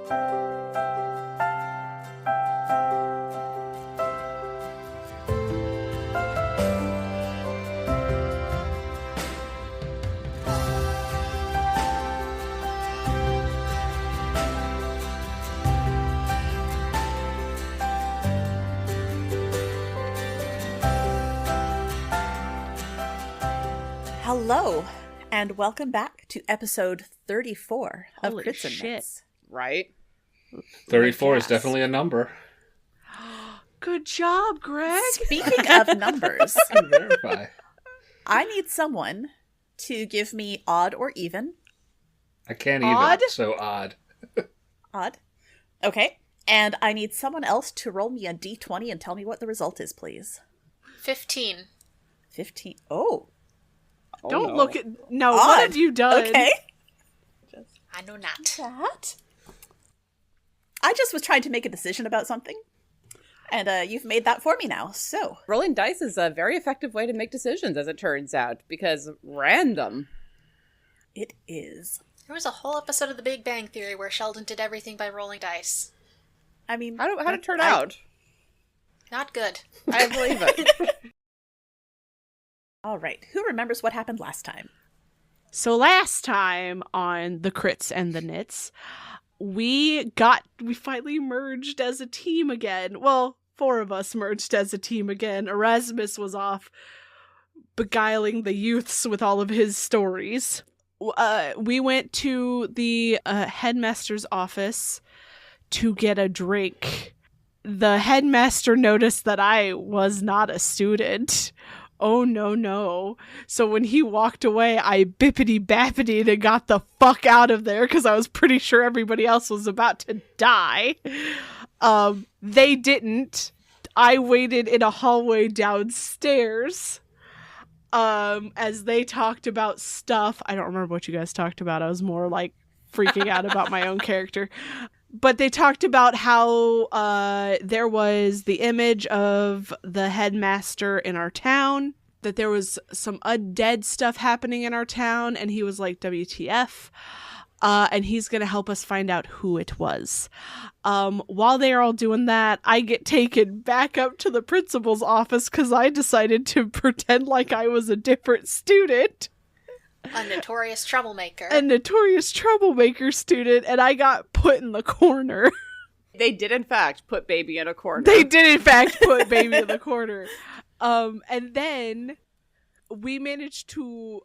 Hello, and welcome back to episode 34 of Crits&Knits. Right? 34 is definitely a number. Good job, Greg. Speaking of numbers, I can verify. I need someone to give me odd or even. I can't Odd? even, so odd. Odd. Okay. And I need someone else to roll me a d20 and tell me what the result is, please. 15. 15. Oh. Don't look at... No, Odd. what have you done? Okay. I know not. That? I just was trying to make a decision about something. And you've made that for me now, so. Rolling dice is a very effective way to make decisions, as it turns out, because random. It is. There was a whole episode of The Big Bang Theory where Sheldon did everything by rolling dice. I mean... How did it turn out? Not good. I believe it. All right. Who remembers what happened last time? So last time on the Crits and the Knits, we finally merged as a team again. Well, 4 of us merged as a team again. Erasmus was off beguiling the youths with all of his stories. We went to the headmaster's office to get a drink. The headmaster noticed that I was not a student. Oh, no. So when he walked away, I bippity-bappitied and got the fuck out of there because I was pretty sure everybody else was about to die. They didn't. I waited in a hallway downstairs as they talked about stuff. I don't remember what you guys talked about. I was more like freaking out about my own character. But they talked about how there was the image of the headmaster in our town, that there was some undead stuff happening in our town, and he was like, WTF? And he's going to help us find out who it was. While they're all doing that, I get taken back up to the principal's office because I decided to pretend like I was a different student. A notorious troublemaker. A notorious troublemaker student, and I got put in the corner. They did, in fact, put baby in a corner. They did, in fact, put baby in the corner. And then we managed to...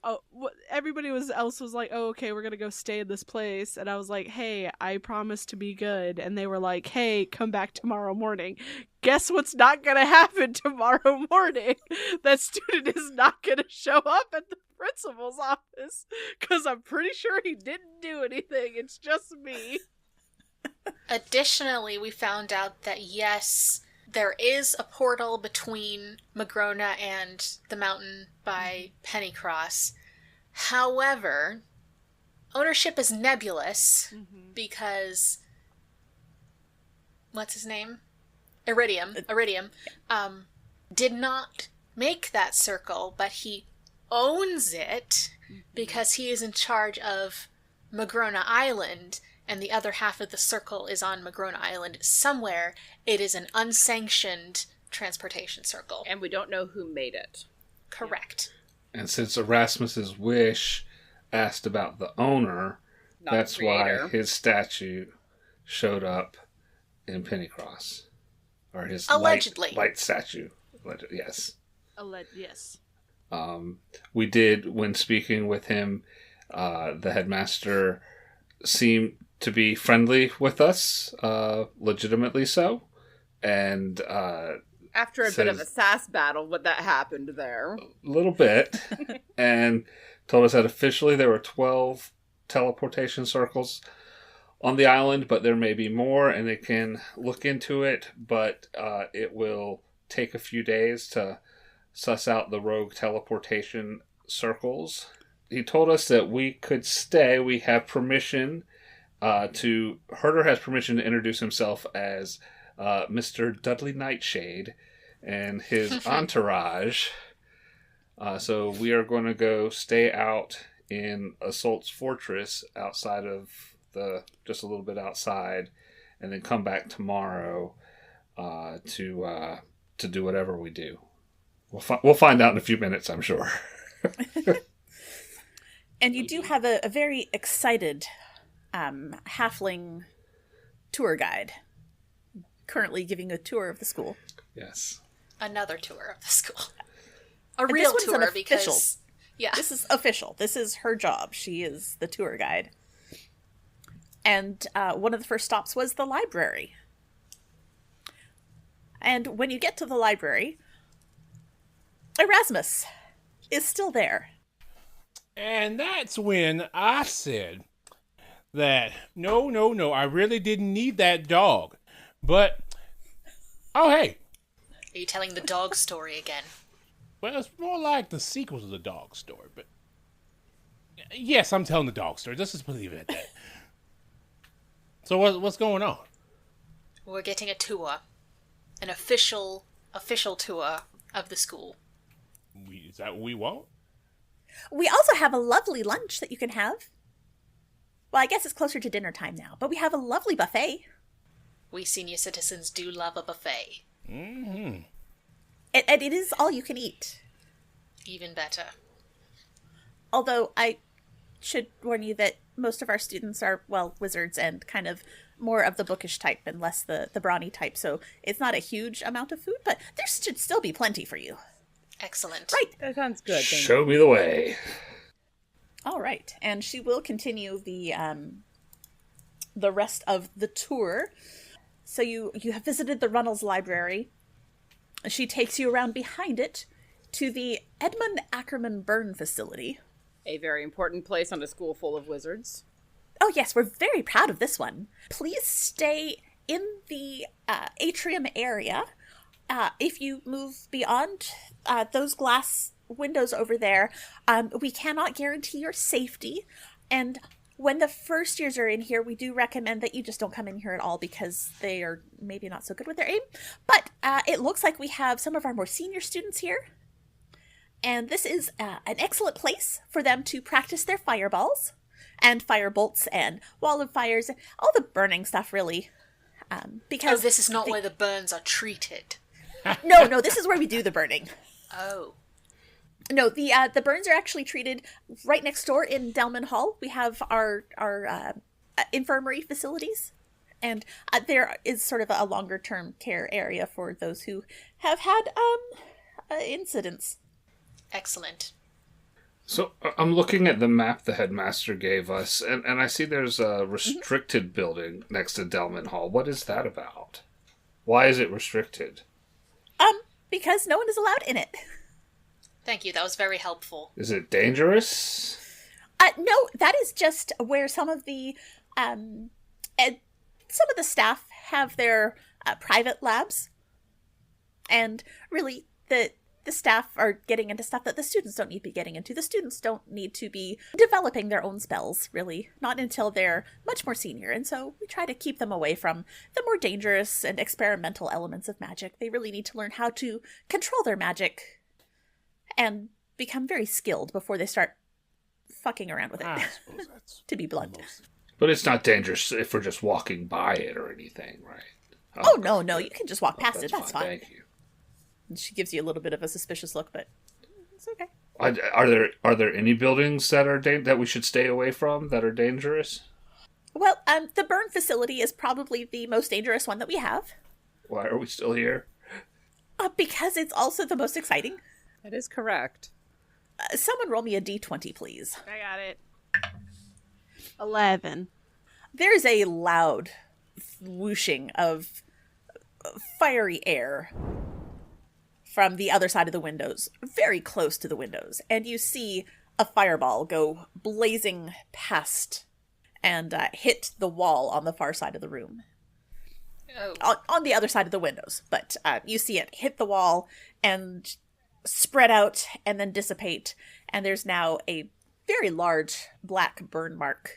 everybody else was like, oh, okay, we're going to go stay in this place. And I was like, hey, I promise to be good. And they were like, hey, come back tomorrow morning. Guess what's not going to happen tomorrow morning? That student is not going to show up at the principal's office because I'm pretty sure he didn't do anything. It's just me. Additionally, we found out that yes, there is a portal between Magrona and the mountain by Pennycross. However, ownership is nebulous because what's his name? Iridium did not make that circle, but he owns it because he is in charge of Magrona Island, and the other half of the circle is on Magrona Island somewhere. It is an unsanctioned transportation circle. And we don't know who made it. Correct. And since Erasmus's wish asked about the owner, that's why his statue showed up in Pennycross. Or his allegedly light statue. Yes. Yes. We did, when speaking with him, the headmaster seemed to be friendly with us, legitimately so. And after a bit of a sass battle, what that happened there. A little bit. And told us that officially there were 12 teleportation circles on the island, but there may be more, and they can look into it, but it will take a few days to suss out the rogue teleportation circles. He told us that we could stay. We have permission Herder has permission to introduce himself as Mr. Dudley Nightshade and his entourage. So we are going to go stay out in Assault's Fortress outside of just a little bit outside, and then come back tomorrow to do whatever we do. We'll find out in a few minutes, I'm sure. And you do have a very excited halfling tour guide currently giving a tour of the school. Yes. Another tour of the school. A And real this one's tour an because official. yeah. This is official. This is her job. She is the tour guide. And one of the first stops was the library. And when you get to the library, Erasmus is still there. And that's when I said that, no, I really didn't need that dog. But, oh, hey. Are you telling the dog story again? Well, it's more like the sequel to the dog story, but yes, I'm telling the dog story. Let's just believe it at that. So what's going on? We're getting a tour. An official tour of the school. Is that what we want? We also have a lovely lunch that you can have. Well, I guess it's closer to dinner time now, but we have a lovely buffet. We senior citizens do love a buffet. Mm-hmm. And it is all you can eat. Even better. Although I should warn you that most of our students are, well, wizards and kind of more of the bookish type and less the brawny type. So it's not a huge amount of food, but there should still be plenty for you. Excellent. Right. That sounds good. Thank you. Show me the way. All right. And she will continue the rest of the tour. So you have visited the Runnels Library. She takes you around behind it to the Edmund Ackerman Burn facility. A very important place on a school full of wizards. Oh, yes, we're very proud of this one. Please stay in the atrium area. If you move beyond those glass windows over there, we cannot guarantee your safety. And when the first years are in here, we do recommend that you just don't come in here at all because they are maybe not so good with their aim. But it looks like we have some of our more senior students here. And this is an excellent place for them to practice their fireballs and firebolts and wall of fires, all the burning stuff, really. Because this is not where the burns are treated. No, this is where we do the burning. Oh. No, the burns are actually treated right next door in Delman Hall. We have our infirmary facilities, and there is sort of a longer term care area for those who have had incidents. Excellent. So I'm looking at the map the headmaster gave us, and I see there's a restricted building next to Delman Hall. What is that about? Why is it restricted? Because no one is allowed in it. Thank you. That was very helpful. Is it dangerous? No, that is just where some of the staff have their private labs, and really the staff are getting into stuff that the students don't need to be getting into. The students don't need to be developing their own spells, really, not until they're much more senior. And so we try to keep them away from the more dangerous and experimental elements of magic. They really need to learn how to control their magic and become very skilled before they start fucking around with it, I suppose that's to be blunt. But it's not dangerous if we're just walking by it or anything, right? Oh, no, you can just walk past it. That's fine. Thank you. And she gives you a little bit of a suspicious look, but it's okay. Are there any buildings that are that we should stay away from that are dangerous? Well, the burn facility is probably the most dangerous one that we have. Why are we still here? Because it's also the most exciting. That is correct. Someone roll me a d20, please. I got it. 11. There's a loud whooshing of fiery air from the other side of the windows, very close to the windows, and you see a fireball go blazing past and hit the wall on the far side of the room. Oh. On the other side of the windows, but you see it hit the wall and spread out and then dissipate, and there's now a very large black burn mark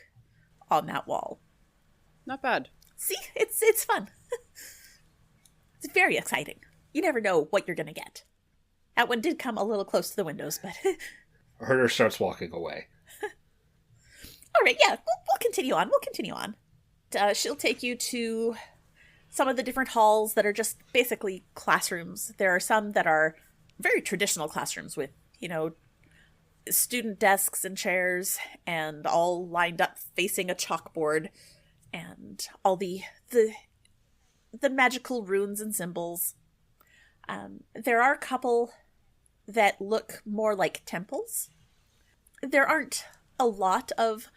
on that wall. Not bad. See, it's fun. It's very exciting. You never know what you're going to get. That one did come a little close to the windows, but... Herder starts walking away. All right, yeah, we'll continue on. We'll continue on. She'll take you to some of the different halls that are just basically classrooms. There are some that are very traditional classrooms with, student desks and chairs and all lined up facing a chalkboard and all the magical runes and symbols. There are a couple that look more like temples. There aren't a lot of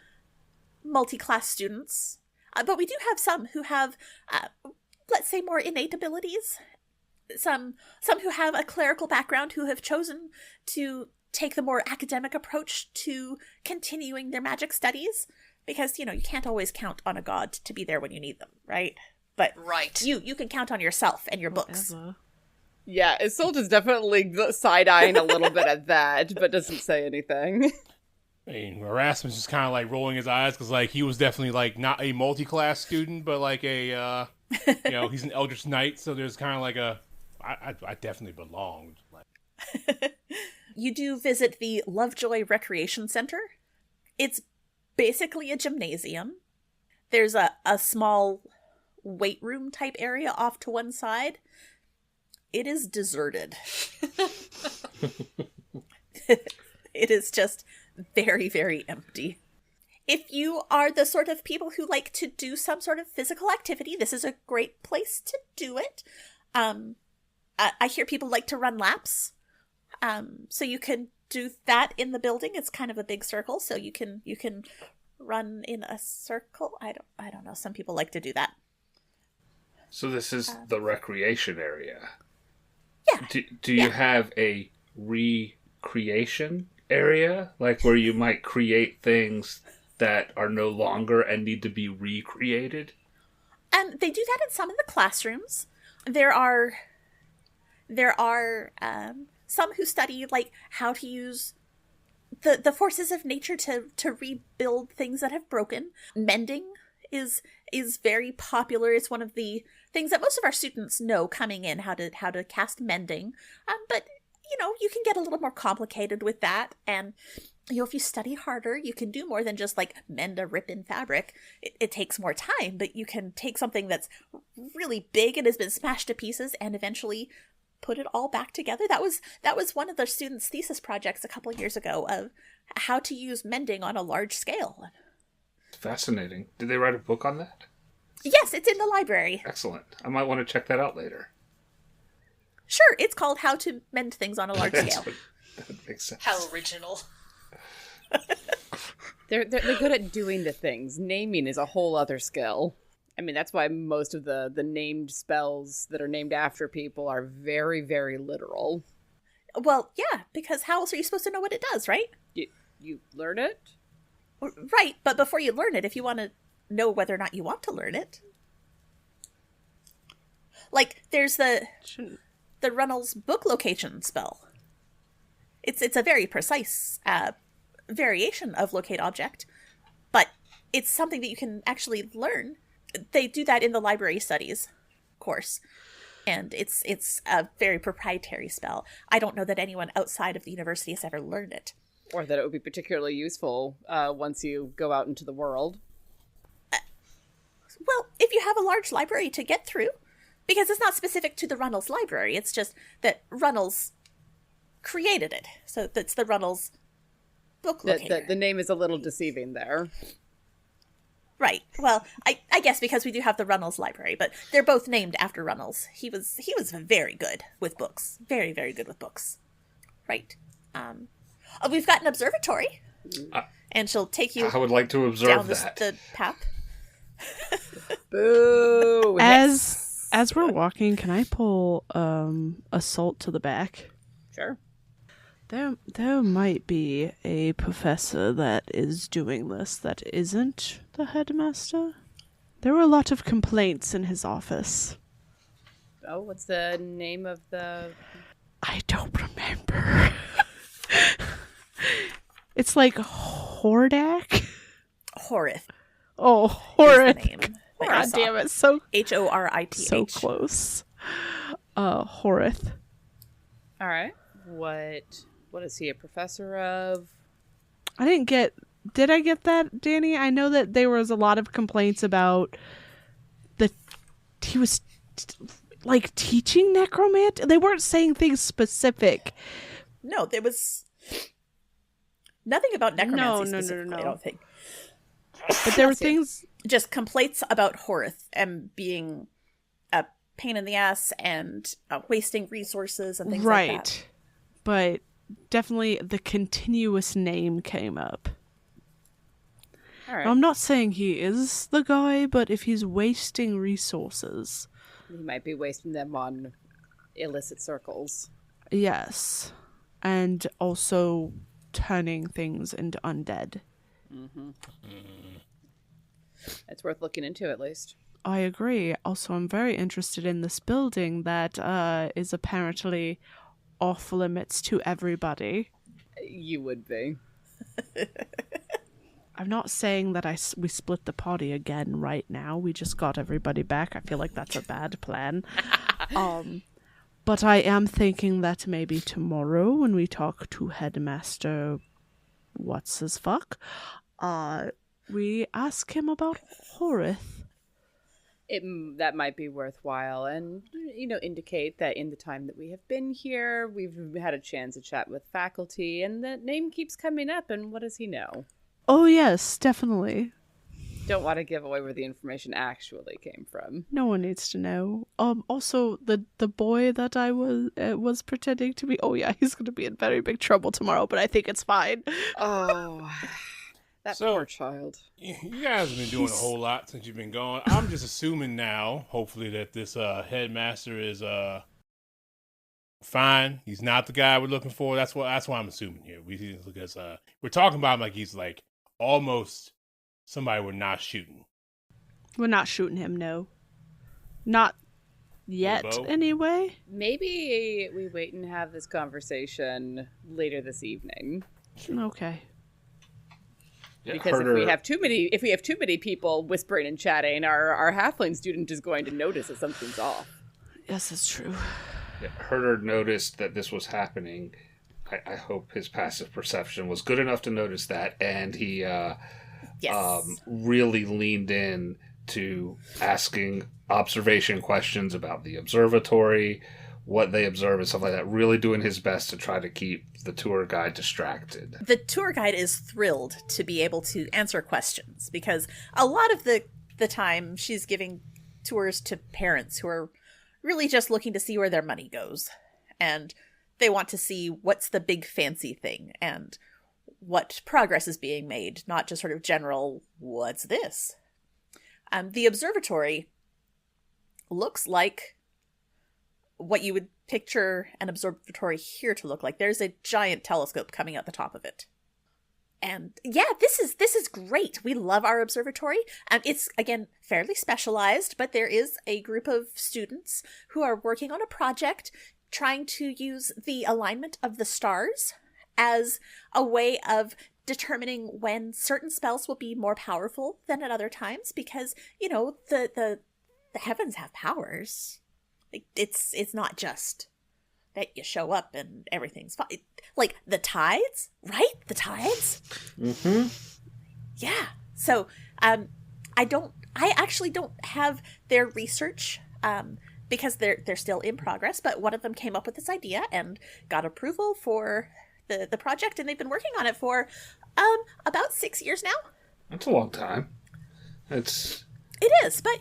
multi-class students, but we do have some who have, let's say, more innate abilities. Some who have a clerical background who have chosen to take the more academic approach to continuing their magic studies, because, you can't always count on a god to be there when you need them, right? But right. You can count on yourself and your books. Yeah, Isolde's definitely side-eyeing a little bit at that, but doesn't say anything. I mean, Erasmus is kind of like rolling his eyes because he was definitely not a multi-class student, but a he's an Eldritch Knight, so there's kind of I definitely belonged. You do visit the Lovejoy Recreation Center. It's basically a gymnasium. There's a small weight room type area off to one side. It is deserted. It is just very, very empty. If you are the sort of people who like to do some sort of physical activity, this is a great place to do it. I hear people like to run laps. So you can do that in the building. It's kind of a big circle, so you can run in a circle. I don't know. Some people like to do that. So this is the recreation area. Yeah. Do you have a recreation area, where you might create things that are no longer and need to be recreated? They do that in some of the classrooms. There are some who study how to use the forces of nature to rebuild things that have broken. Mending is very popular. It's one of the things that most of our students know coming in, how to cast mending. But you can get a little more complicated with that, and if you study harder, you can do more than just mend a rip in fabric. It takes more time, but you can take something that's really big and has been smashed to pieces and eventually put it all back together. That was one of the students' thesis projects a couple of years ago, of how to use mending on a large scale. Fascinating. Did they write a book on that? Yes, it's in the library. Excellent. I might want to check that out later. Sure, it's called How to Mend Things on a Large Scale. That makes sense. How original. They're good at doing the things. Naming is a whole other skill. I mean, that's why most of the named spells that are named after people are very, very literal. Well, yeah, because how else are you supposed to know what it does, right? You learn it? Right, but before you learn it, if you want to know whether or not you want to learn it. There's the Runnels book location spell. It's a very precise variation of locate object, but it's something that you can actually learn. They do that in the library studies course, and it's a very proprietary spell. I don't know that anyone outside of the university has ever learned it. Or that it would be particularly useful once you go out into the world. Well, if you have a large library to get through, because it's not specific to the Runnels library, it's just that Runnels created it. So that's the Runnels book locator. The name is a little deceiving there. Right. Well, I guess because we do have the Runnels library, but they're both named after Runnels. He was very good with books. Very, very good with books. Right. We've got an observatory, and she'll take you. I would like to observe down the path. Boo! As we're walking, can I pull Assault to the back? Sure. There might be a professor that is doing this that isn't the headmaster. There were a lot of complaints in his office. Oh, what's the name of the... I don't remember. It's Hordak? Horith. Oh, Horith. Is the name. God damn it, so... Horith. So close. Horith. All right. What is he a professor of? I didn't get Did I get that, Danny? I know that there was a lot of complaints about he was like teaching necromancy. They weren't saying things specific. No, there was nothing about necromancy specifically, No. I don't think. But there were things... Just complaints about Horth and being a pain in the ass and wasting resources and things like that. Right. But definitely the continuous name came up. All right. I'm not saying he is the guy, but if he's wasting resources... He might be wasting them on illicit circles. Yes. And also turning things into undead. Mm-hmm. It's worth looking into, at least. I agree. Also, I'm very interested in this building that is apparently off limits to everybody. You would be. I'm not saying that we split the party again right now. We just got everybody back. I feel like that's a bad plan. But I am thinking that maybe tomorrow when we talk to Headmaster what's his fuck, we ask him about Horth. That might be worthwhile, and indicate that in the time that we have been here, we've had a chance to chat with faculty, and that name keeps coming up. And what does he know? Oh yes, definitely. Don't want to give away where the information actually came from. No one needs to know. Also, the boy that I was pretending to be. Oh yeah, he's gonna be in very big trouble tomorrow, but I think it's fine. Oh, that poor child. You guys have been doing a whole lot since you've been gone. I'm just assuming now, hopefully, that this headmaster is fine. He's not the guy we're looking for. That's why I'm assuming here. Because we're talking about him like he's like almost somebody we're not shooting. We're not shooting him, no. Not yet, anyway. Maybe we wait and have this conversation later this evening. Okay. Yeah, because if we have too many people whispering and chatting, our halfling student is going to notice that something's off. Yes, that's true. Yeah, Herder noticed that this was happening. I hope his passive perception was good enough to notice that, and he really leaned in to asking observation questions about the observatory, what they observe and stuff like that, really doing his best to try to keep the tour guide distracted. The tour guide is thrilled to be able to answer questions, because a lot of the time she's giving tours to parents who are really just looking to see where their money goes. And they want to see what's the big fancy thing and what progress is being made, not just sort of general, what's this? The observatory looks like what you would picture an observatory here to look like. There's a giant telescope coming out the top of it. And yeah, this is great. We love our observatory. It's, again, fairly specialized, but there is a group of students who are working on a project trying to use the alignment of the stars as a way of determining when certain spells will be more powerful than at other times, because, the heavens have powers. Like, it's not just that you show up and everything's fine. Like, the tides, right? The tides? Mm-hmm. Yeah. So, I actually don't have their research, because they're still in progress, but one of them came up with this idea and got approval for the project, and they've been working on it for about 6 years now. That's a long time. It is, but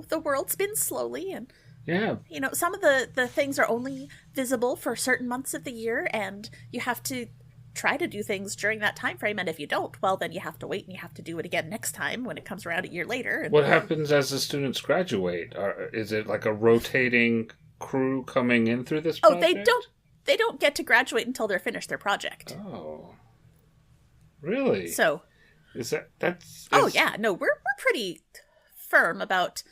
the world's been slowly, and yeah, some of the things are only visible for certain months of the year, and you have to try to do things during that time frame, and if you don't, well, then you have to wait and you have to do it again next time when it comes around a year later. And what happens as the students graduate? Is it like a rotating crew coming in through this project? They don't get to graduate until they're finished their project. Oh, really? So is oh yeah, no, we're pretty firm about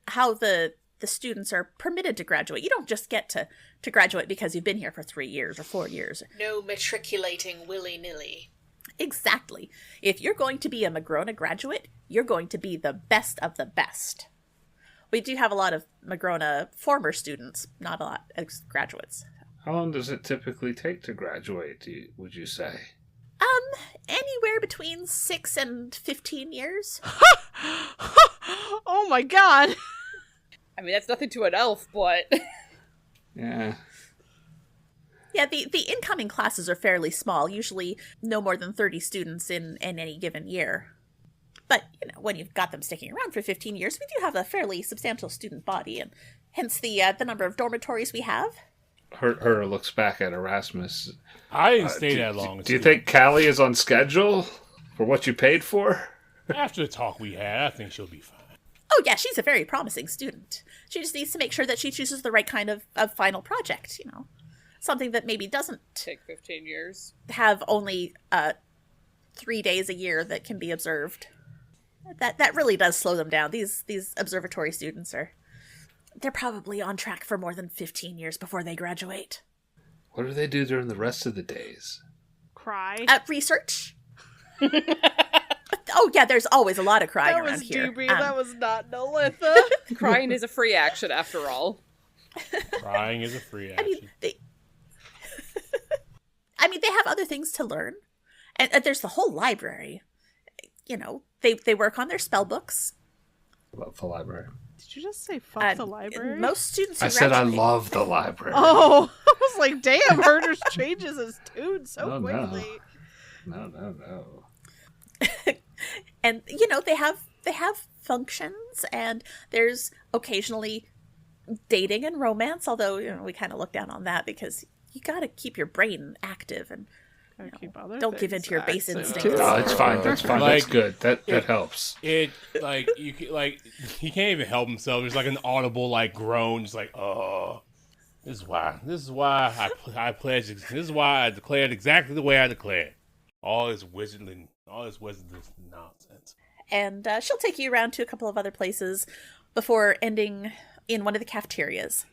how the students are permitted to graduate. You don't just get to graduate because you've been here for 3 years or 4 years. No matriculating willy-nilly. Exactly. If you're going to be a Magrona graduate, you're going to be the best of the best. We do have a lot of Magrona former students, not a lot of graduates. How long does it typically take to graduate, would you say? Anywhere between 6 and 15 years. Oh my god. I mean, that's nothing to an elf, but... Yeah. Yeah, the incoming classes are fairly small, usually no more than 30 students in any given year. But, when you've got them sticking around for 15 years, we do have a fairly substantial student body, and hence the number of dormitories we have. Herder looks back at Erasmus. I didn't stay that long. Do you think Callie is on schedule for what you paid for? After the talk we had, I think she'll be fine. Oh, yeah, she's a very promising student. She just needs to make sure that she chooses the right kind of final project, Something that maybe doesn't Take 15 years. have only 3 days a year that can be observed. That really does slow them down. These observatory students they're probably on track for more than 15 years before they graduate. What do they do during the rest of the days? Cry. Research. Oh, yeah, there's always a lot of crying That around was here. Doobie. That was not Nolitha. Crying is a free action, after all. Crying is a free I mean, action. they have other things to learn. And there's the whole library. They work on their spell books. Love the library. Did you just say fuck the library? Most students who I said I graduate- love the library. Oh, I was like, damn, Herder's changes his tune so Oh, no. quickly. No. And they have functions, and there's occasionally dating and romance, although we kind of look down on that because you got to keep your brain active and Gotta keep other don't give things into your base active. instincts. No, it's fine. That's fine. That's Like, good. That helps. It he can't even help himself. There's like an audible groan, just like, oh, this is why I pledged. This is why I declared exactly the way I declared. All this wizardly nonsense. And she'll take you around to a couple of other places before ending in one of the cafeterias.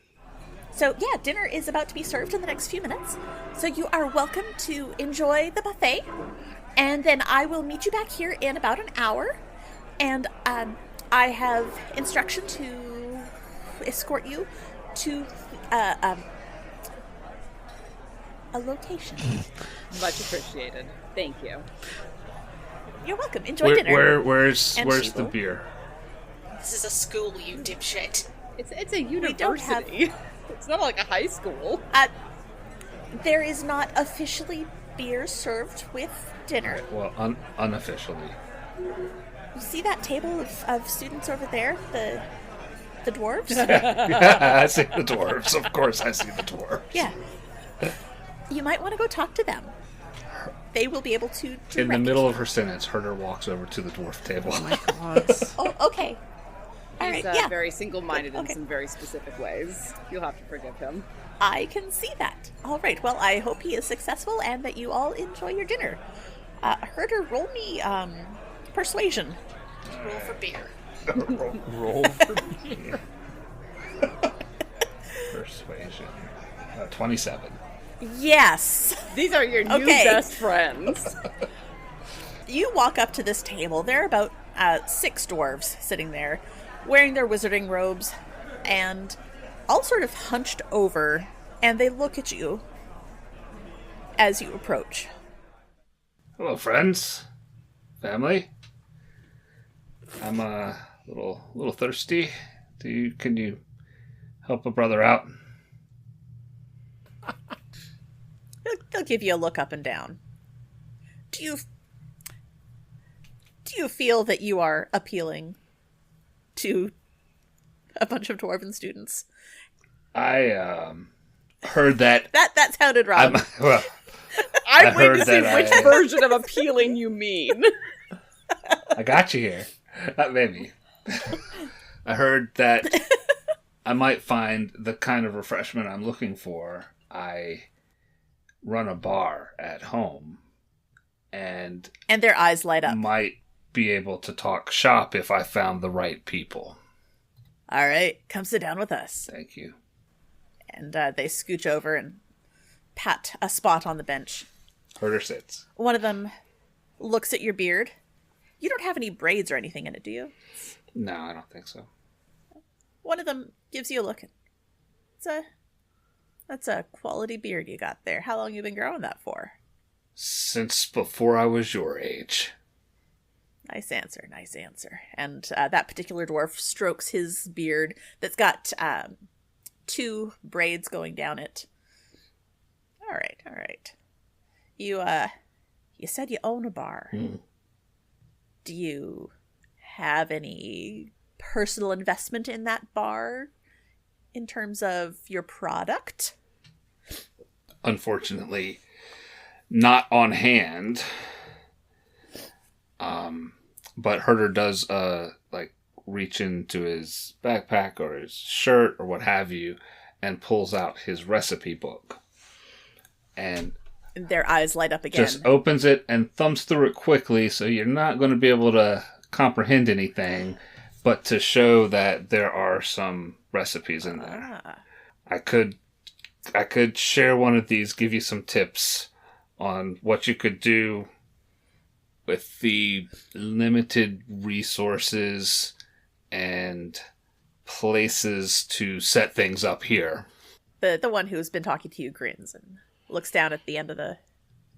So yeah, dinner is about to be served in the next few minutes. So you are welcome to enjoy the buffet. And then I will meet you back here in about an hour. And I have instruction to escort you to a location. Much appreciated. Thank you. You're welcome. Enjoy dinner. Where's And she the will. beer? This is a school, you dipshit. It's a don't have- university. It's not like a high school. There is not officially beer served with dinner. Well, unofficially. You see that table of students over there? The dwarves? Yeah, I see the dwarves. Of course, I see the dwarves. Yeah. You might want to go talk to them. They will be able to direct In the middle of her sentence, Herder walks over to the dwarf table. Oh, okay. All He's right, yeah. very single-minded in Okay. some very specific ways. You'll have to forgive him. I can see that. All right. Well, I hope he is successful and that you all enjoy your dinner. Herder, roll me persuasion. Roll for beer. Roll for beer. Persuasion. 27. Yes. These are your new Okay. best friends. You walk up to this table. There are about 6 dwarves sitting there, wearing their wizarding robes, and all sort of hunched over, and they look at you as you approach. Hello, friends. Family. I'm a little thirsty. Can you help a brother out? They'll give you a look up and down. Do you feel that you are appealing to a bunch of dwarven students? I heard that. That sounded wrong. Well, I'm I heard witnessing that which I- version of appealing you mean. I got you here. Maybe. I heard that I might find the kind of refreshment I'm looking for. I run a bar at home and And their eyes light up. might be able to talk shop if I found the right people. All right, come sit down with us. Thank you. And they scooch over and pat a spot on the bench. Herder sits. One of them looks at your beard. You don't have any braids or anything in it, do you? No, I don't think so. One of them gives you a look. That's a quality beard you got there. How long you been growing that for? Since before I was your age. Nice answer, nice answer. And that particular dwarf strokes his beard that's got 2 braids going down it. All right. You said you own a bar. Do you have any personal investment in that bar in terms of your product? Unfortunately, not on hand. But Herder does reach into his backpack or his shirt or what have you and pulls out his recipe book. And their eyes light up again. Just opens it and thumbs through it quickly, so you're not going to be able to comprehend anything, but to show that there are some recipes in there. I could share one of these, give you some tips on what you could do with the limited resources and places to set things up here. The one who's been talking to you grins and looks down at the end of the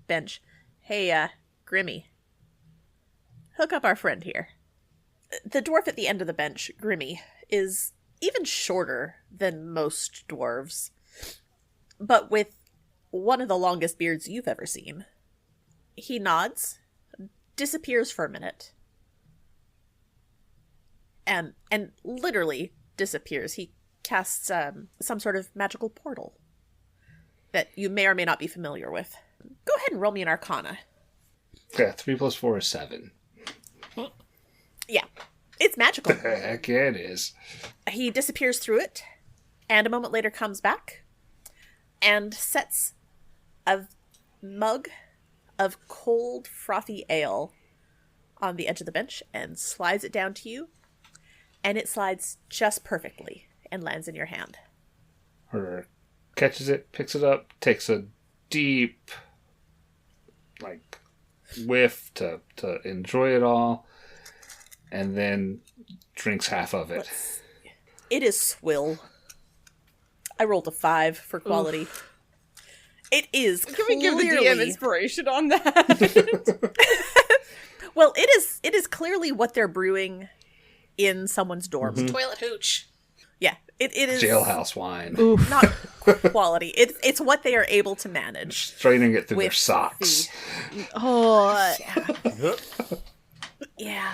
bench. Hey, Grimmy. Hook up our friend here. The dwarf at the end of the bench, Grimmy, is even shorter than most dwarves, but with one of the longest beards you've ever seen. He nods, disappears for a minute, and literally disappears. He casts some sort of magical portal that you may or may not be familiar with. Go ahead and roll me an Arcana. Yeah, 3 + 4 is 7. Yeah, it's magical. Heck yeah, it is. He disappears through it, and a moment later comes back and sets a mug of cold, frothy ale on the edge of the bench and slides it down to you, and it slides just perfectly and lands in your hand. Herder catches it, picks it up, takes a deep whiff to enjoy it all, and then drinks half of it. It is swill. I rolled a 5 for quality. Oof. It is Can clearly... we give the DM inspiration on that? Well, it is clearly what they're brewing in someone's dorm. Mm-hmm. Toilet hooch. Yeah, it is Jailhouse wine. Oof. not quality. It's what they are able to manage. Straining it through their with socks. Oh, Yeah.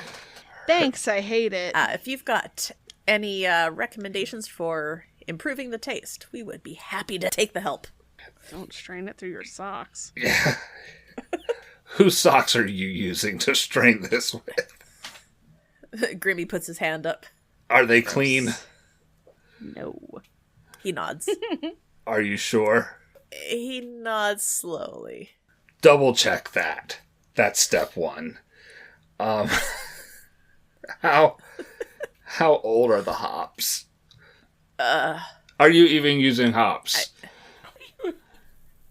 thanks. I hate it. If you've got any recommendations for improving the taste, we would be happy to take the help. Don't strain it through your socks. Yeah. Whose socks are you using to strain this with? Grimmy puts his hand up. Are they clean? No. He nods. Are you sure? He nods slowly. Double check that. That's step 1. How old are the hops? Are you even using hops?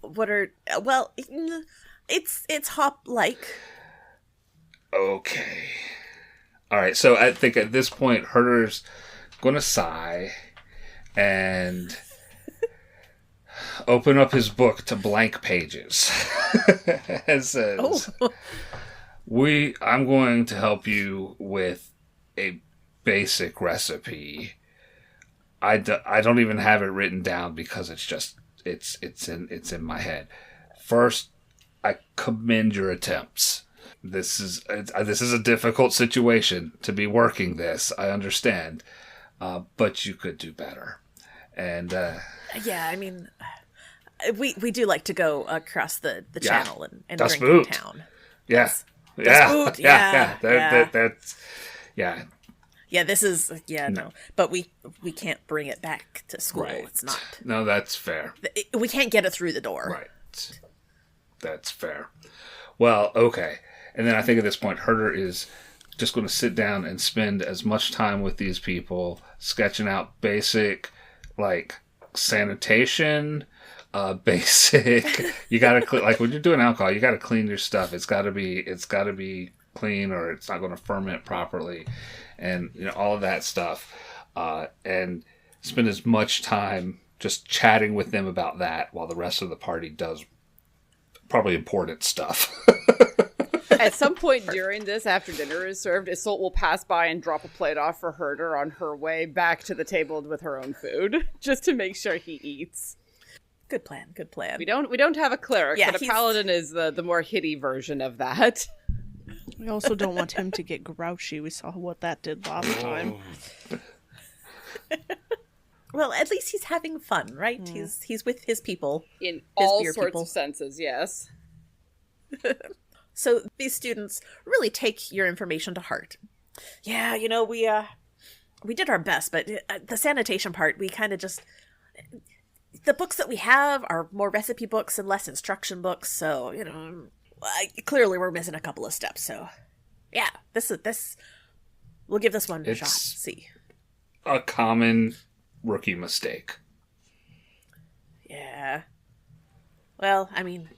What are... Well, it's hop-like. Okay. Alright, so I think at this point, Herder's going to sigh and open up his book to blank pages. And says, I'm going to help you with a basic recipe. I don't even have it written down because it's in my head. First, I commend your attempts. This is a difficult situation to be working this. I understand, but you could do better. And yeah, I mean, we do like to go across the channel and Das drink in Boot. town. yeah, Das Boot, yeah. That's yeah. Yeah, this is no. But we can't bring it back to school. Right. It's not. No, that's fair. We can't get it through the door. Right. That's fair. Well, okay. And then I think at this point, Herder is just going to sit down and spend as much time with these people, sketching out basic, sanitation, basic. You got to when you're doing alcohol, you got to clean your stuff. It's got to be clean, or it's not going to ferment properly, and all of that stuff. And spend as much time just chatting with them about that, while the rest of the party does probably important stuff. At some point during this, after dinner is served, Isolde will pass by and drop a plate off for Herder on her way back to the table with her own food, just to make sure he eats. Good plan, good plan. We don't have a cleric, Yeah, but a paladin is the more hitty version of that. We also don't want him to get grouchy. We saw what that did last time. Well, at least he's having fun, right? He's with his people. In his all beer sorts people. of senses, yes. So these students really take your information to heart. Yeah, we did our best, but the sanitation part, we kind of just... The books that we have are more recipe books and less instruction books, so, clearly we're missing a couple of steps, so... Yeah, this... We'll give this one a shot. See. A common rookie mistake. Yeah. Well, I mean...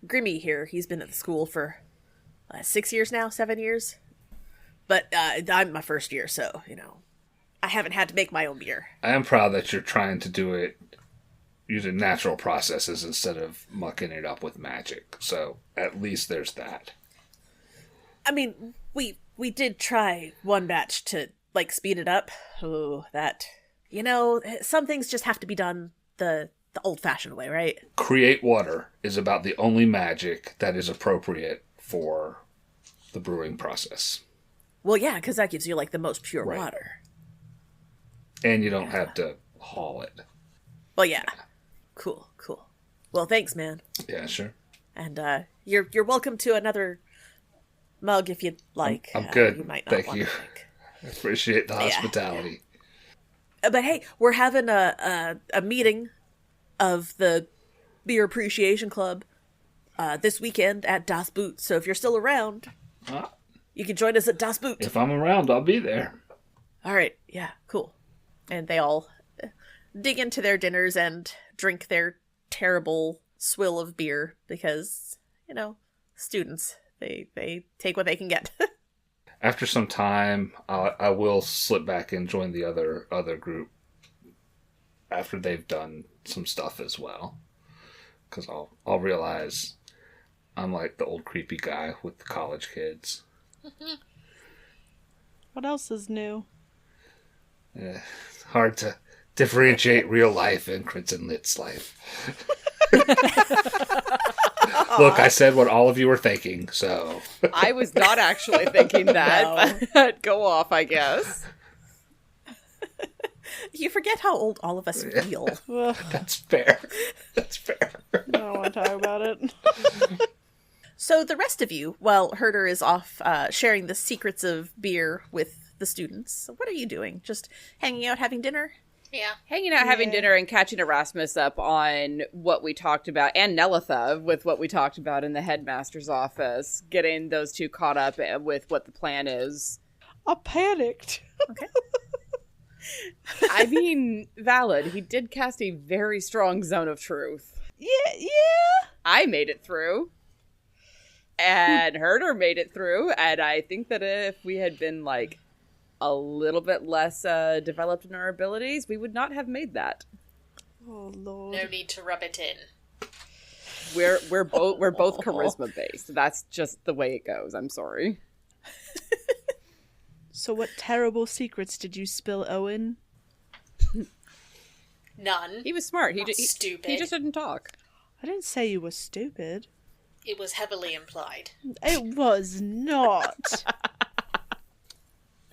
Grimmy here, he's been at the school for 6 years now, 7 years. But I'm my first year, so, I haven't had to make my own beer. I am proud that you're trying to do it using natural processes instead of mucking it up with magic. So at least there's that. I mean, we did try one batch to, speed it up. Oh, that... some things just have to be done the old-fashioned way, right? Create water is about the only magic that is appropriate for the brewing process. Well, yeah, because that gives you, the most pure Right. water. And you don't have to haul it. Well, yeah. Cool. Well, thanks, man. Yeah, sure. And you're welcome to another mug if you'd like. I'm good. You might not Thank want you. to drink. I appreciate the hospitality. But hey, we're having a meeting of the Beer Appreciation Club this weekend at Das Boot. So if you're still around, you can join us at Das Boot. If I'm around, I'll be there. All right. Yeah, cool. And they all dig into their dinners and drink their terrible swill of beer because, students, they take what they can get. After some time, I will slip back and join the other group after they've done some stuff as well. Because I'll realize I'm like the old creepy guy with the college kids. What else is new? It's hard to differentiate real life and Crits&Knits life. Look, I said what all of you were thinking, so... I was not actually thinking that, but go off, I guess. You forget how old all of us feel. That's fair. That's fair. I don't want to talk about it. So the rest of you, while Herder is off sharing the secrets of beer with the students, what are you doing? Just hanging out, having dinner? Yeah. Hanging out, having dinner, and catching Erasmus up on what we talked about, and Nelitha with what we talked about in the headmaster's office, getting those two caught up with what the plan is. I panicked. Okay. I mean, valid. He did cast a very strong zone of truth. Yeah. I made it through. And Herder made it through. And I think that if we had been, a little bit less developed in our abilities, we would not have made that. Oh Lord. No need to rub it in. We're both charisma based. That's just the way it goes. I'm sorry. So what terrible secrets did you spill, Owen? None. He was smart. Stupid. He just didn't talk. I didn't say you were stupid. It was heavily implied. It was not.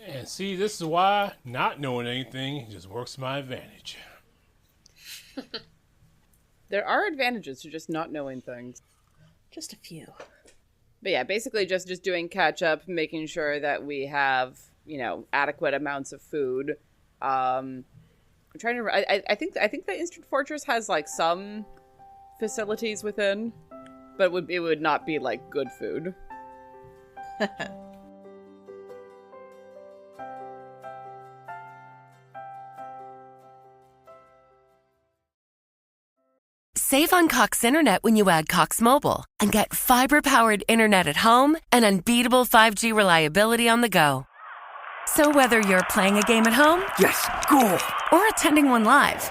And see, this is why not knowing anything just works to my advantage. There are advantages to just not knowing things. Just a few. But yeah, basically just doing catch up, making sure that we have, adequate amounts of food. I'm trying to. I think the Instant Fortress has some facilities within, but it would not be good food. Save on Cox Internet when you add Cox Mobile and get fiber-powered internet at home and unbeatable 5G reliability on the go. So whether you're playing a game at home, Yes, goal! or attending one live,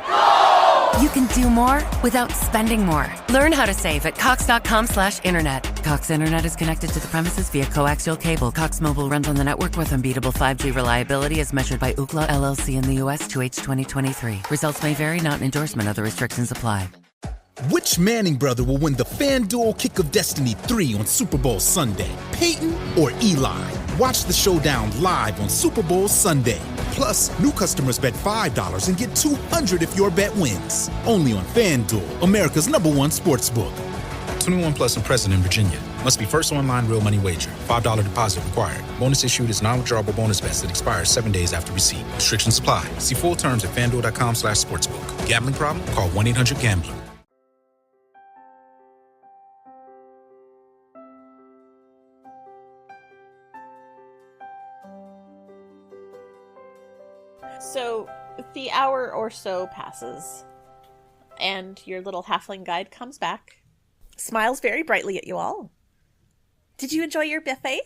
You can do more without spending more. Learn how to save at cox.com/internet. Cox Internet is connected to the premises via coaxial cable. Cox Mobile runs on the network with unbeatable 5G reliability as measured by Ookla LLC in the U.S. 2H 2023. Results may vary, not an endorsement. Other restrictions apply. Which Manning brother will win the FanDuel Kick of Destiny 3 on Super Bowl Sunday? Peyton or Eli? Watch the showdown live on Super Bowl Sunday. Plus, new customers bet $5 and get $200 if your bet wins. Only on FanDuel, America's #1 sportsbook. 21 plus and present in Virginia. Must be first online real money wager. $5 deposit required. Bonus issued is non-withdrawable bonus vest that expires 7 days after receipt. Restrictions apply. See full terms at FanDuel.com/sportsbook. Gambling problem? Call 1-800-GAMBLER. So the hour or so passes, and your little halfling guide comes back, smiles very brightly at you all. Did you enjoy your buffet?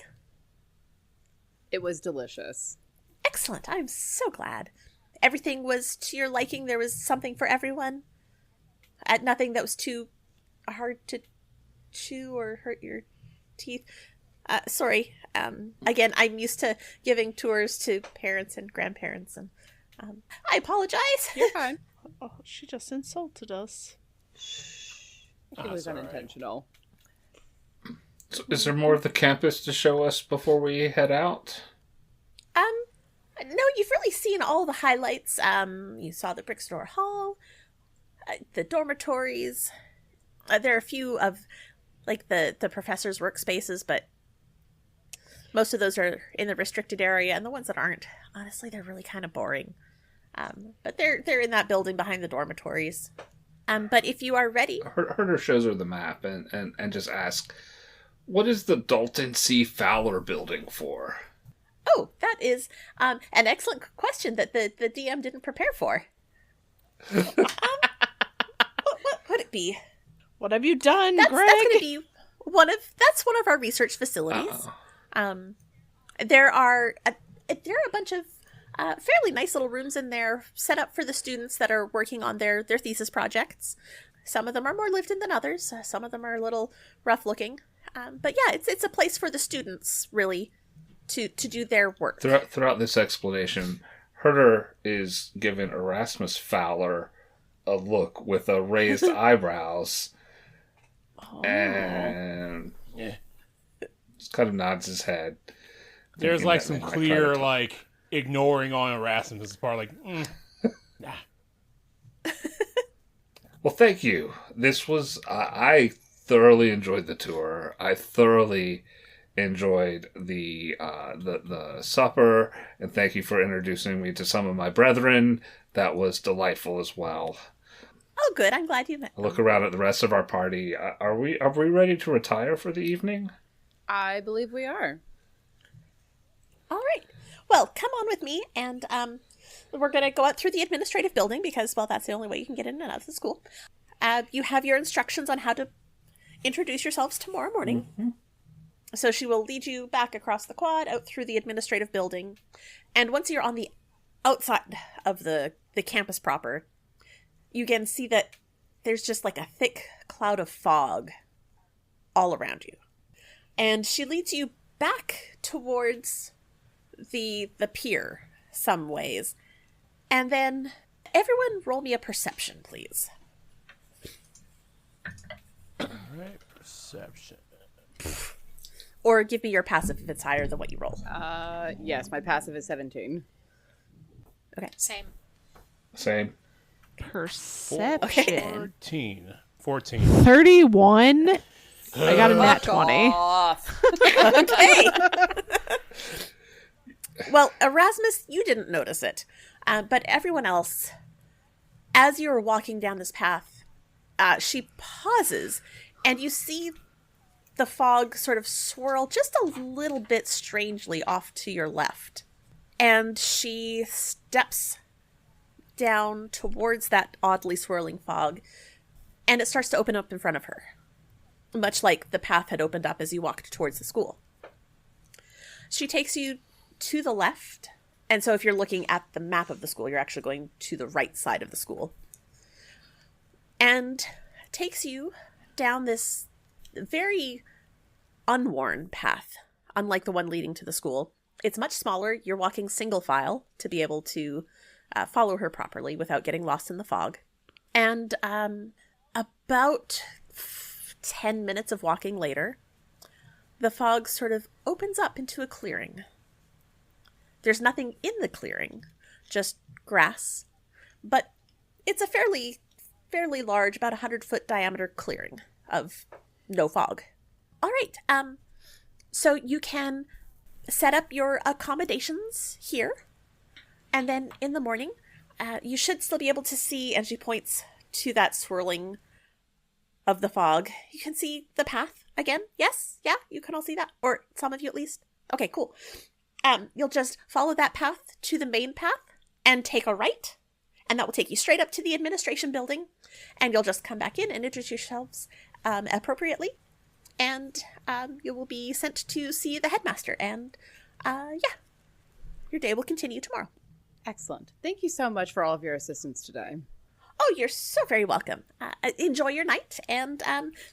It was delicious. Excellent. I'm so glad. Everything was to your liking. There was something for everyone. Nothing that was too hard to chew or hurt your teeth. Sorry. Again, I'm used to giving tours to parents and grandparents, and I apologize. You're fine. Oh, she just insulted us. It was unintentional. So is there more of the campus to show us before we head out? No, you've really seen all the highlights. You saw the Brickstore Hall, the dormitories. There are a few of, like, the professors' workspaces, but most of those are in the restricted area, and the ones that aren't, honestly, they're really kind of boring. But they're in that building behind the dormitories. But if you are ready... Herder shows her the map and just asks, what is the Dalton C. Fowler building for? Oh, that is an excellent question that the DM didn't prepare for. What would it be? What have you done, Greg? Greg? That's going to be one of our research facilities. There are a bunch of fairly nice little rooms in there set up for the students that are working on their thesis projects. Some of them are more lived in than others. Some of them are a little rough looking. But yeah, it's a place for the students, really, to do their work. Throughout this explanation, Herder is giving Erasmus Fowler a look with a raised eyebrows. Oh. And just kind of nods his head. There's like some clear like ignoring on Erasmus' part, like nah. Well, thank you. This was I thoroughly enjoyed the tour. I thoroughly enjoyed the supper, and thank you for introducing me to some of my brethren. That was delightful as well. Oh, good. I'm glad you met them. Look around at the rest of our party. Are we ready to retire for the evening? I believe we are. All right. Well, come on with me, and we're going to go out through the administrative building because, well, that's the only way you can get in and out of the school. You have your instructions on how to introduce yourselves tomorrow morning. Mm-hmm. So she will lead you back across the quad, out through the administrative building, and once you're on the outside of the campus proper, you can see that there's just like a thick cloud of fog all around you. And she leads you back towards the pier some ways. And then everyone roll me a perception, please. All right, perception. Or give me your passive if it's higher than what you roll. Yes, my passive is 17. Okay. Same. Perception. Okay. 14. 31. I got a nat 20. Off. Okay. Well, Erasmus, you didn't notice it. But everyone else, as you're walking down this path, she pauses, and you see the fog sort of swirl just a little bit strangely off to your left. And she steps down towards that oddly swirling fog, and it starts to open up in front of her, much like the path had opened up as you walked towards the school. She takes you to the left, and so if you're looking at the map of the school, you're actually going to the right side of the school. and takes you down this very unworn path, unlike the one leading to the school. It's much smaller. You're walking single file to be able to follow her properly without getting lost in the fog. And about 10 minutes of walking later, the fog sort of opens up into a clearing. There's nothing in the clearing, just grass, but it's a fairly large, about 100-foot diameter clearing of no fog. All right, so you can set up your accommodations here, and then in the morning, you should still be able to see, and she points to that swirling of the fog. You can see the path again. Yes? Yeah? You can all see that? Or some of you at least? Okay, cool. You'll just follow that path to the main path and take a right, and that will take you straight up to the administration building, and you'll just come back in and introduce yourselves appropriately, and you will be sent to see the headmaster, and your day will continue tomorrow. Excellent. Thank you so much for all of your assistance today. Oh, you're so very welcome. Enjoy your night, and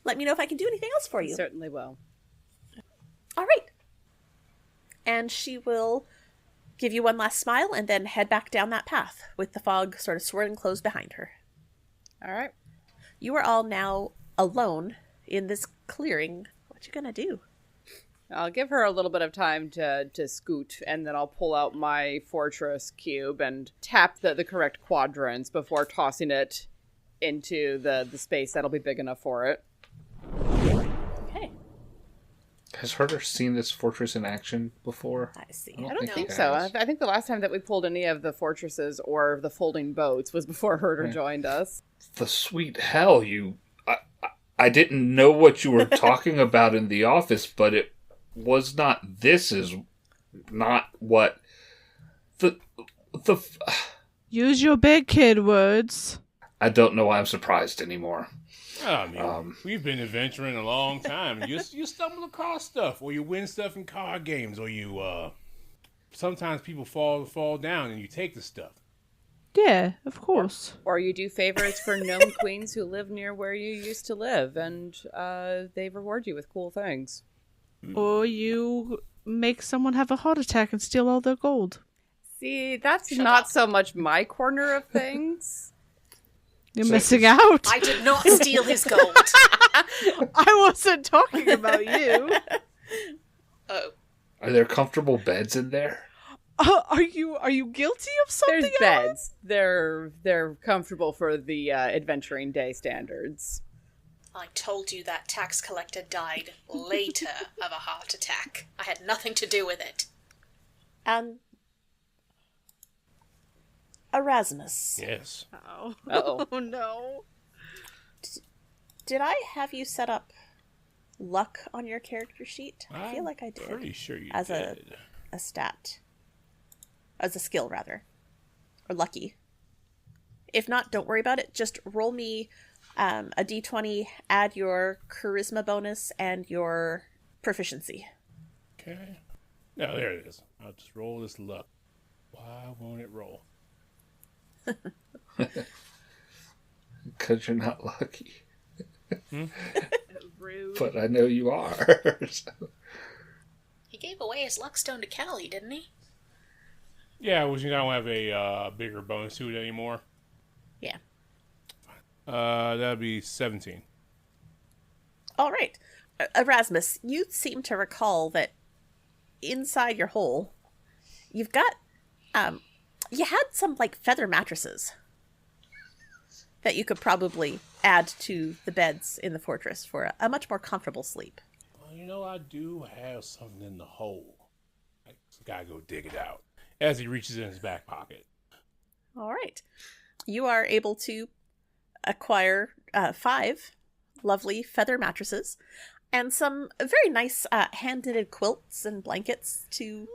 let me know if I can do anything else for you. Certainly will. All right. And she will give you one last smile and then head back down that path with the fog sort of swirling close behind her. All right. You are all now alone in this clearing. What you gonna do? I'll give her a little bit of time to scoot, and then I'll pull out my fortress cube and tap the correct quadrants before tossing it into the space that'll be big enough for it. Okay. Has Herder seen this fortress in action before? I see. I don't think he so. has. I think the last time that we pulled any of the fortresses or the folding boats was before Herder joined us. The sweet hell, I didn't know what you were talking about in the office, but it was not. This is not what the. Use your big kid words. I don't know why I'm surprised anymore. I mean, we've been adventuring a long time. You stumble across stuff, or you win stuff in card games, or you sometimes people fall down and you take the stuff. Yeah, of course. Or you do favors for gnome queens who live near where you used to live, and they reward you with cool things. Or you make someone have a heart attack and steal all their gold. See, that's not so much my corner of things. You're missing out. I did not steal his gold. I wasn't talking about you. Oh. Are there comfortable beds in there? Are you guilty of something? There's beds. They're comfortable for the adventuring day standards. I told you that tax collector died later of a heart attack. I had nothing to do with it. Erasmus. Yes. Oh. Uh-oh. Oh no. Did I have you set up luck on your character sheet? I feel like I did. Pretty sure you as did. a stat. As a skill, rather. Or lucky. If not, don't worry about it. Just roll me a d20, add your charisma bonus and your proficiency. Okay. No, there it is. I'll just roll this luck. Why won't it roll? Because you're not lucky. Rude. But I know you are. So. He gave away his luckstone to Callie, didn't he? Yeah, well, you don't have a bigger bonus to it anymore. Yeah. That'd be 17. All right. Erasmus, you seem to recall that inside your hole, you've got, you had some, like, feather mattresses that you could probably add to the beds in the fortress for a much more comfortable sleep. Well, you know, I do have something in the hole. I gotta go dig it out. As he reaches in his back pocket. All right. You are able to acquire 5 lovely feather mattresses and some very nice hand-knitted quilts and blankets to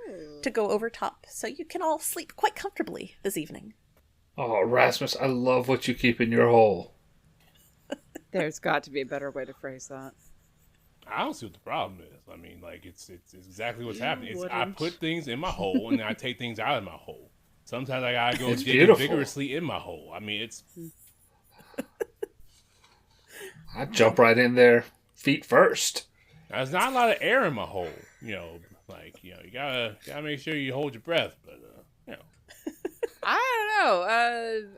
go over top, so you can all sleep quite comfortably this evening. Oh, Rasmus, I love what you keep in your hole. There's got to be a better way to phrase that. I don't see what the problem is. I mean, like, it's exactly what's happening. I put things in my hole, and then I take things out of my hole. Sometimes I gotta go dig vigorously in my hole. I mean, it's... I'd jump right in there, feet first. There's not a lot of air in my hole. You gotta make sure you hold your breath. But I don't know.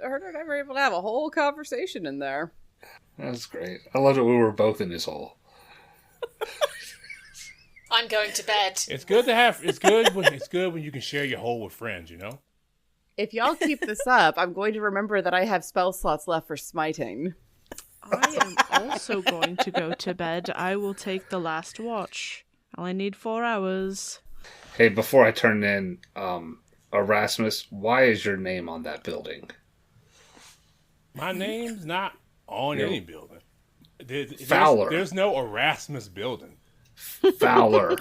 Her and I were able to have a whole conversation in there. That's great. I loved it. We were both in his hole. I'm going to bed. it's good to have. It's good when you can share your hole with friends. You know. If y'all keep this up, I'm going to remember that I have spell slots left for smiting. I am also going to go to bed. I will take the last watch. I only need 4 hours. Hey, before I turn in, Erasmus, why is your name on that building? My name's not on any building. Fowler. There's no Erasmus building. Fowler.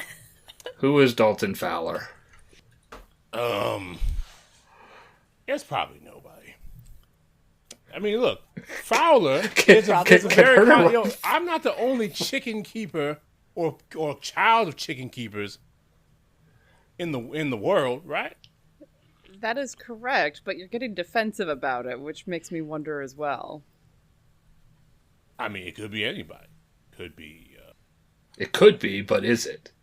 Who is Dalton Fowler? It's probably nobody. I mean, look, Fowler is a very common. I'm not the only chicken keeper or child of chicken keepers in the world, right? That is correct, but you're getting defensive about it, which makes me wonder as well. I mean, it could be anybody. Could be. It could be, but is it?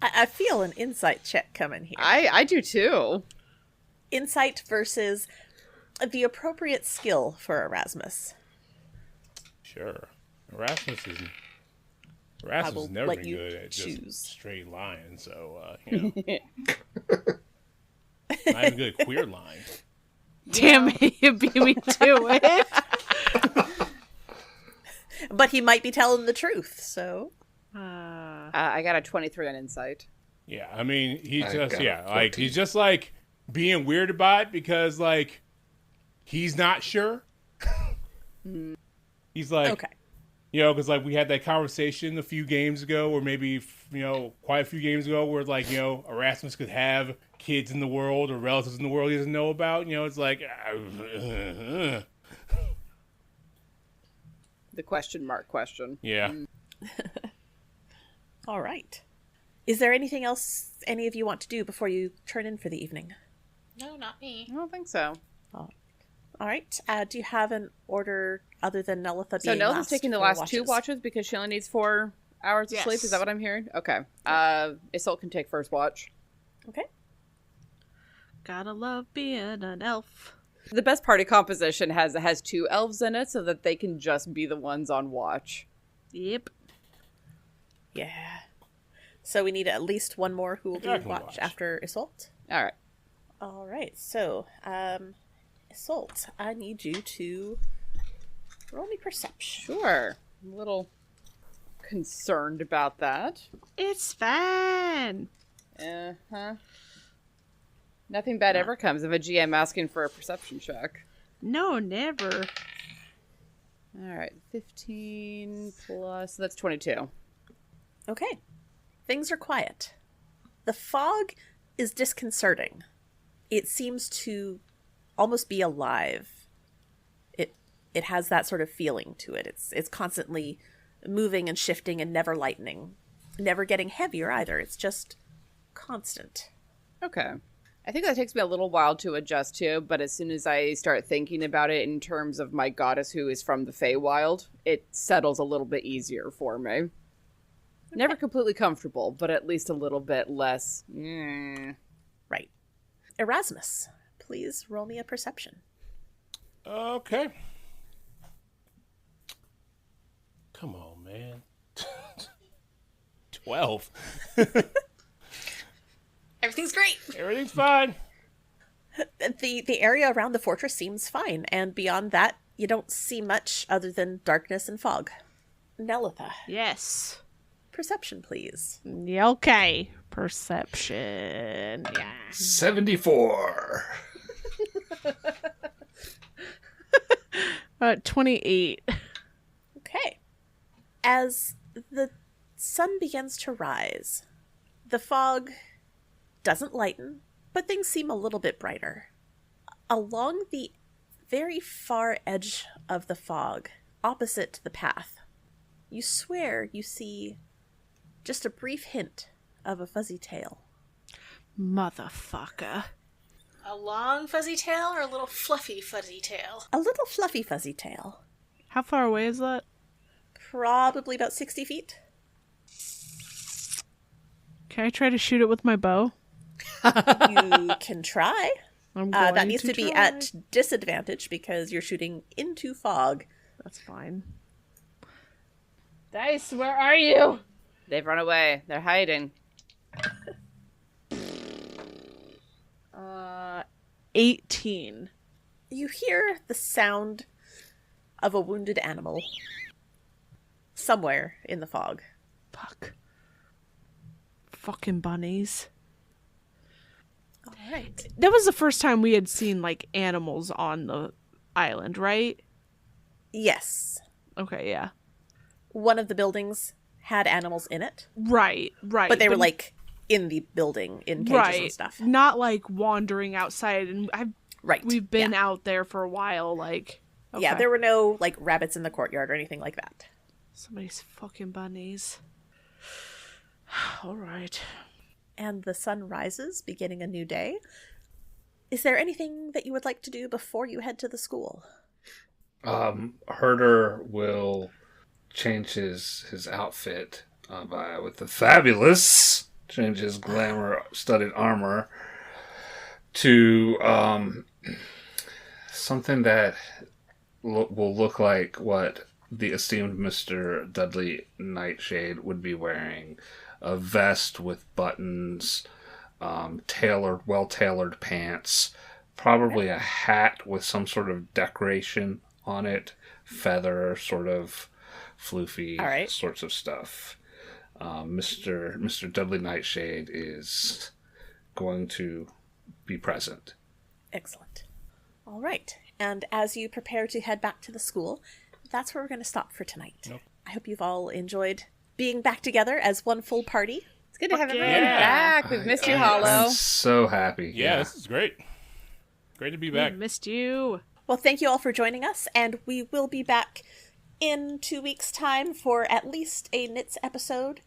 I feel an insight check coming here. I do too. Insight versus the appropriate skill for Erasmus. Sure. Erasmus I will has never let been you good at choose. just straight lying, so, not even good at queer lying. Damn it, you beat me to it. But he might be telling the truth, so... I got a 23 on insight. Yeah, I mean, he's I just, got 14. he's just, being weird about it because, he's not sure. He's like... Okay. Because, we had that conversation a few games ago, or maybe, quite a few games ago, where, Erasmus could have kids in the world or relatives in the world he doesn't know about. It's like... The question mark question. Yeah. All right. Is there anything else any of you want to do before you turn in for the evening? No, not me. I don't think so. All right. Do you have an order other than Nelitha So being Nelitha's last taking the for last watches? 2 watches because she only needs 4 hours of sleep. Is that what I'm hearing? Okay. Isolde can take first watch. Okay. Gotta love being an elf. The best party composition has 2 elves in it so that they can just be the ones on watch. Yep. Yeah. So we need at least one more who will do I can watch watch. after Isolde. All right. All right. So, Isolde, I need you to roll me perception. Sure. I'm a little concerned about that. It's fine. Uh-huh. Nothing bad ever comes of a GM asking for a perception check. No, never. All right. 15 plus... So that's 22. Okay. Things are quiet. The fog is disconcerting. It seems to almost be alive. It has that sort of feeling to it. It's constantly moving and shifting and never lightening. Never getting heavier either. It's just constant. Okay. I think that takes me a little while to adjust to, but as soon as I start thinking about it in terms of my goddess who is from the Feywild, it settles a little bit easier for me. Okay. Never completely comfortable, but at least a little bit less. Right. Erasmus, please roll me a perception. Okay. Come on, man. 12. Everything's great. Everything's fine. The area around the fortress seems fine, and beyond that, you don't see much other than darkness and fog. Nelitha, Yes. perception, please. Yeah, okay. Perception. Yeah. 74. 28. Okay. As the sun begins to rise, the fog doesn't lighten, but things seem a little bit brighter. Along the very far edge of the fog, opposite the path, you swear you see just a brief hint of a fuzzy tail. Motherfucker. A long fuzzy tail or a little fluffy fuzzy tail? A little fluffy fuzzy tail. How far away is that? Probably about 60 feet. Can I try to shoot it with my bow? You can try. I'm going that needs to be try. at disadvantage because you're shooting into fog. That's fine. Dice, where are you? They've run away. They're hiding. 18. You hear the sound of a wounded animal somewhere in the fog. Fuck. Fucking bunnies. All right. That was the first time we had seen, like, animals on the island, right? Yes. Okay, yeah. One of the buildings had animals in it, Right. but they were, like, in the building in cages and stuff. Not, like, wandering outside. And Right. we've been Yeah. out there for a while, like... Okay. Yeah, there were no, like, rabbits in the courtyard or anything like that. Somebody's fucking bunnies. All right. And the sun rises, beginning a new day. Is there anything that you would like to do before you head to the school? Herder will change his outfit with the fabulous, change his glamour-studded armor to something that will look like what the esteemed Mr. Dudley Nightshade would be wearing. A vest with buttons, well-tailored pants, probably a hat with some sort of decoration on it, feather, sort of floofy sorts of stuff. Mr. Dudley Nightshade is going to be present. Excellent. All right. And as you prepare to head back to the school, that's where we're going to stop for tonight. Nope. I hope you've all enjoyed being back together as one full party. It's good to have everyone yeah. back. We've missed you, Hollow. I'm so happy. Yeah, this is great. Great to be back. We missed you. Well, thank you all for joining us, and we will be back in 2 weeks' time for at least a Knits episode.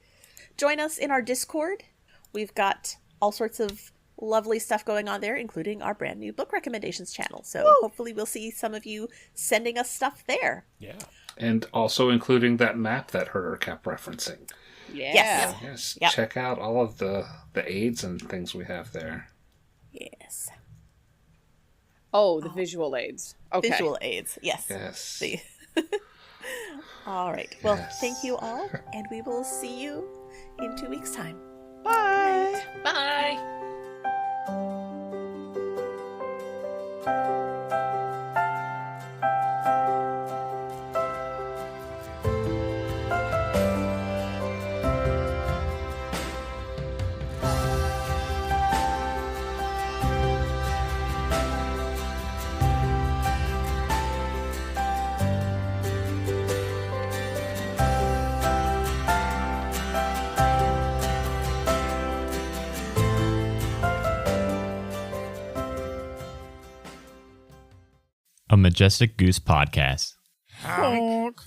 Join us in our Discord. We've got all sorts of lovely stuff going on there, including our brand new book recommendations channel. So hopefully we'll see some of you sending us stuff there. Yeah. And also including that map that Herder kept referencing. Yeah. Yes. Yes, Yep. check out all of the aids and things we have there. Yes. Oh, the visual aids. Okay. Visual aids. Yes. Yes. See. All right. Well, Yes. thank you all, and we will see you in 2 weeks' time. Bye. Bye. A Majestic Goose podcast. Honk.